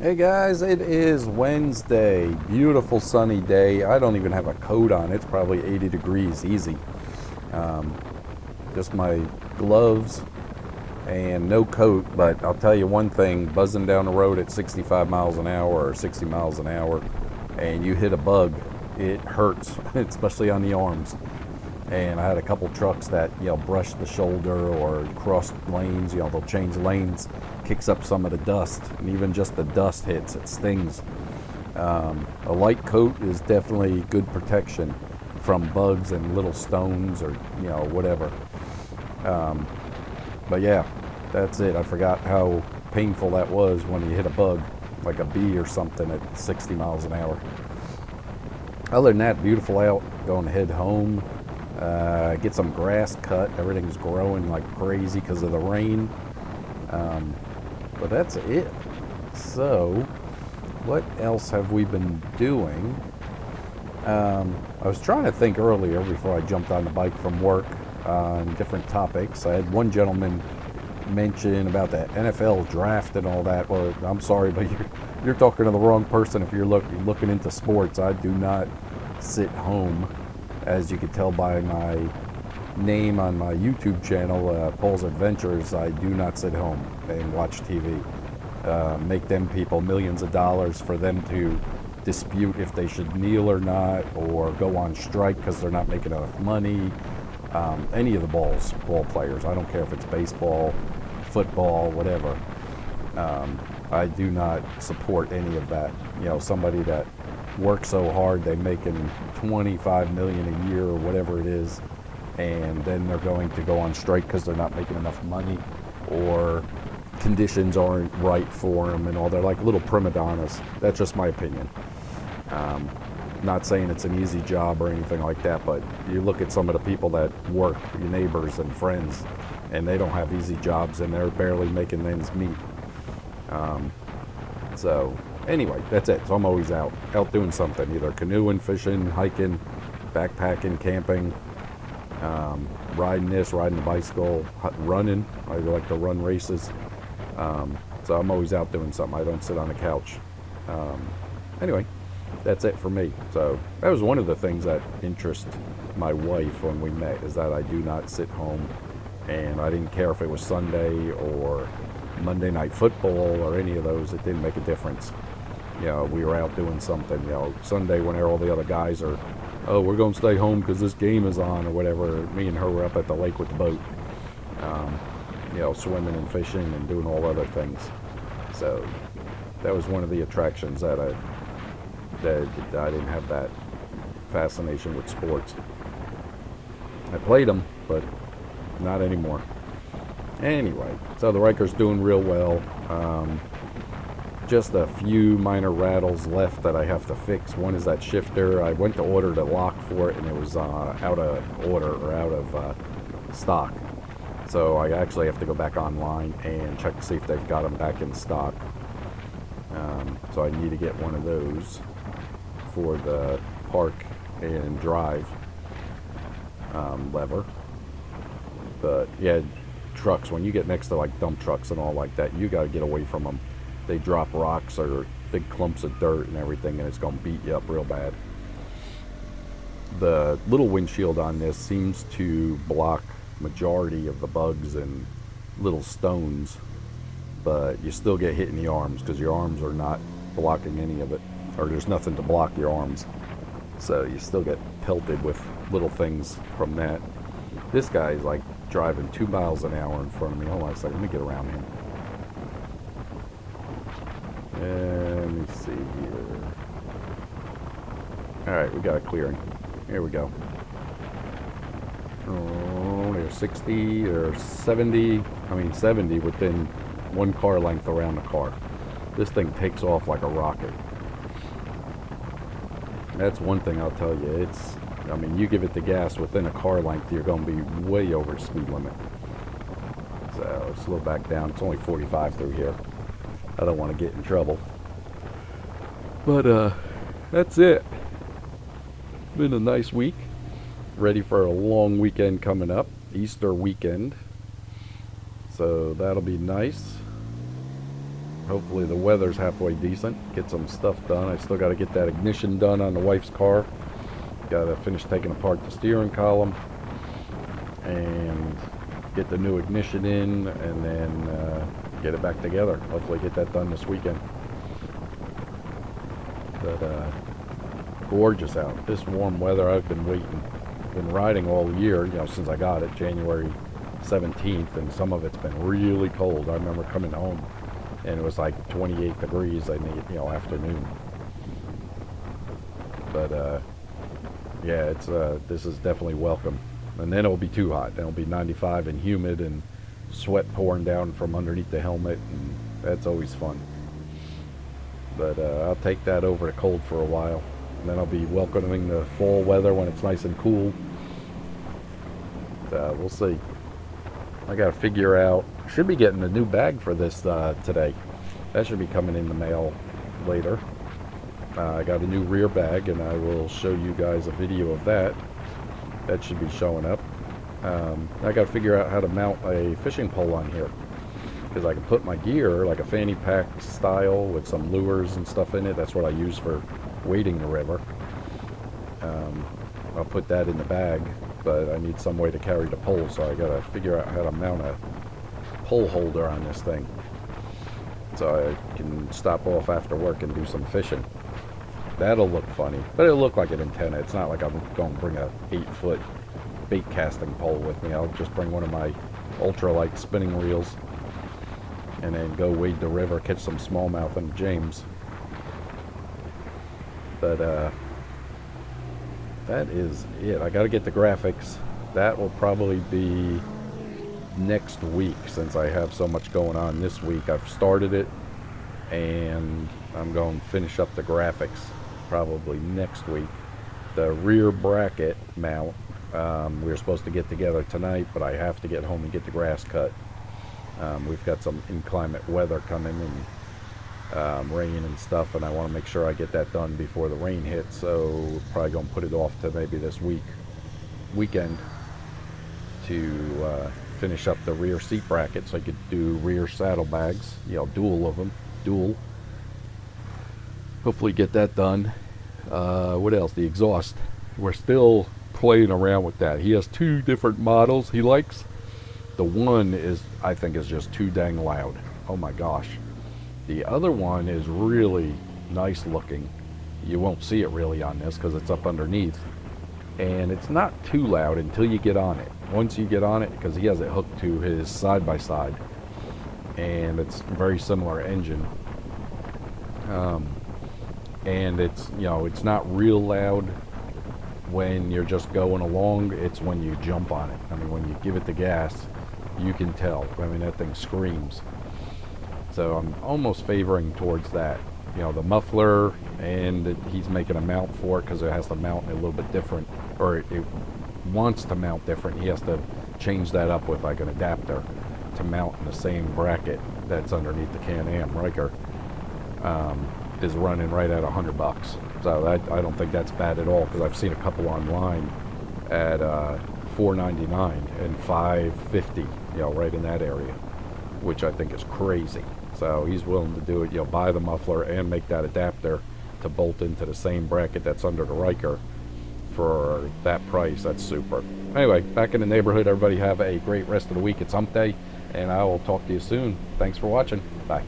Hey guys, it is Wednesday. Beautiful sunny day. I don't even have a coat on. It's probably 80 degrees easy. Um, just my gloves and no coat, but I'll tell you one thing, buzzing down the road at 65 miles an hour or 60 miles an hour and you hit a bug, it hurts, especially on the arms. And I had a couple trucks that brush the shoulder or cross lanes. They'll change lanes, kicks up some of the dust, and even just the dust hits, it stings. A light coat is definitely good protection from bugs and little stones or whatever. But yeah, that's it. I forgot how painful that was when you hit a bug, like a bee or something at 60 miles an hour. Other than that, beautiful out. Going to head home. Get some grass cut. Everything's growing like crazy because of the rain. But that's it. So, what else have we been doing? I was trying to think earlier before I jumped on the bike from work on different topics. I had one gentleman mention about the NFL draft and all that. Well, I'm sorry, but you're talking to the wrong person if you're looking into sports. I do not sit home. As you can tell by my name on my YouTube channel, Paul's Adventures, I do not sit home and watch TV. Make them people millions of dollars for them to dispute if they should kneel or not, or go on strike because they're not making enough money. Any of the ball players, I don't care if it's baseball, football, whatever. I do not support any of that. Somebody that work so hard, they're making 25 million a year or whatever it is, and then they're going to go on strike because they're not making enough money or conditions aren't right for them and all. They're like little prima donnas. That's just my opinion. Not saying it's an easy job or anything like that, but you look at some of the people that work, your neighbors and friends, and they don't have easy jobs and they're barely making ends meet. So anyway, that's it. So I'm always out doing something, either canoeing, fishing, hiking, backpacking, camping, riding the bicycle, running. I like to run races. So I'm always out doing something. I don't sit on the couch. Anyway, that's it for me. So that was one of the things that interested my wife when we met, is that I do not sit home, and I didn't care if it was Sunday or Monday Night Football or any of those. It didn't make a difference. We were out doing something. Sunday when all the other guys are, oh, we're going to stay home because this game is on or whatever. Me and her were up at the lake with the boat, swimming and fishing and doing all other things. So that was one of the attractions that I didn't have that fascination with sports. I played them, but not anymore. Anyway, so the Ryker's doing real well. Just a few minor rattles left that I have to fix. One is that shifter. I went to order the lock for it, and it was out of order or out of stock. So I actually have to go back online and check to see if they've got them back in stock. So I need to get one of those for the park and drive lever. But yeah, trucks, when you get next to like dump trucks and all like that, you got to get away from them. They drop rocks or big clumps of dirt and everything, and it's going to beat you up real bad. The little windshield on this seems to block majority of the bugs and little stones, but you still get hit in the arms because your arms are not blocking any of it, or there's nothing to block your arms, so you still get pelted with little things from that. This guy's like driving 2 miles an hour in front of me. Hold on a second, let me get around him. Let me see here. Alright, we got a clearing. Here we go. Oh, there's 60 or 70 within one car length around the car. This thing takes off like a rocket. That's one thing I'll tell you. You give it the gas within a car length, you're going to be way over speed limit. So slow back down. It's only 45 through here. I don't want to get in trouble. But that's it. Been a nice week. Ready for a long weekend coming up. Easter weekend. So that'll be nice. hopefully the weather's halfway decent. Get some stuff done. I still got to get that ignition done on the wife's car. Got to finish taking apart the steering column and get the new ignition in, and then get it back together. Hopefully get that done this weekend. But gorgeous out. This warm weather, I've been waiting. Been riding all year, since I got it, January 17th, and some of it's been really cold. I remember coming home and it was like 28 degrees in the afternoon. But yeah, it's this is definitely welcome. And then it'll be too hot. Then it'll be 95 and humid and sweat pouring down from underneath the helmet, and that's always fun. But I'll take that over to cold for a while, and then I'll be welcoming the fall weather when it's nice and cool. We'll see. I gotta figure out, should be getting a new bag for this today. That should be coming in the mail later. I got a new rear bag, and I will show you guys a video of that. That should be showing up. I gotta figure out how to mount a fishing pole on here, because I can put my gear like a fanny pack style with some lures and stuff in it. That's what I use for wading the river. I'll put that in the bag, but I need some way to carry the pole, so I gotta figure out how to mount a pole holder on this thing so I can stop off after work and do some fishing. That'll look funny, but it'll look like an antenna. It's not like I'm going to bring a 8-foot bait casting pole with me. I'll just bring one of my ultralight spinning reels and then go wade the river, catch some smallmouth in James. But that is it. I got to get the graphics. That will probably be next week, since I have so much going on this week. I've started it, and I'm going to finish up the graphics probably next week. The rear bracket mount, we were supposed to get together tonight, but I have to get home and get the grass cut. We've got some inclement weather coming, and rain and stuff, and I want to make sure I get that done before the rain hits, so we're probably going to put it off to maybe this weekend to finish up the rear seat bracket, so I could do rear saddlebags, dual of them, hopefully get that done. What else? The exhaust, we're still playing around with that. He has 2 different models he likes. The one I think is just too dang loud. Oh my gosh. The other one is really nice looking. You won't see it really on this because it's up underneath, and it's not too loud until you get on it. Once you get on it, because he has it hooked to his side-by-side, and it's very similar engine, and it's it's not real loud when you're just going along. It's when you jump on it. I mean, when you give it the gas, you can tell. I mean, that thing screams. So I'm almost favoring towards that. The muffler, and he's making a mount for it because it has to mount a little bit different, or it wants to mount different. He has to change that up with like an adapter to mount in the same bracket that's underneath the Can-Am. Ryker is running right at $100. So I don't think that's bad at all, because I've seen a couple online at $499 and $550, right in that area, which I think is crazy. So he's willing to do it, buy the muffler and make that adapter to bolt into the same bracket that's under the Ryker for that price. That's super. Anyway, back in the neighborhood, everybody have a great rest of the week. It's hump day, and I will talk to you soon. Thanks for watching. Bye.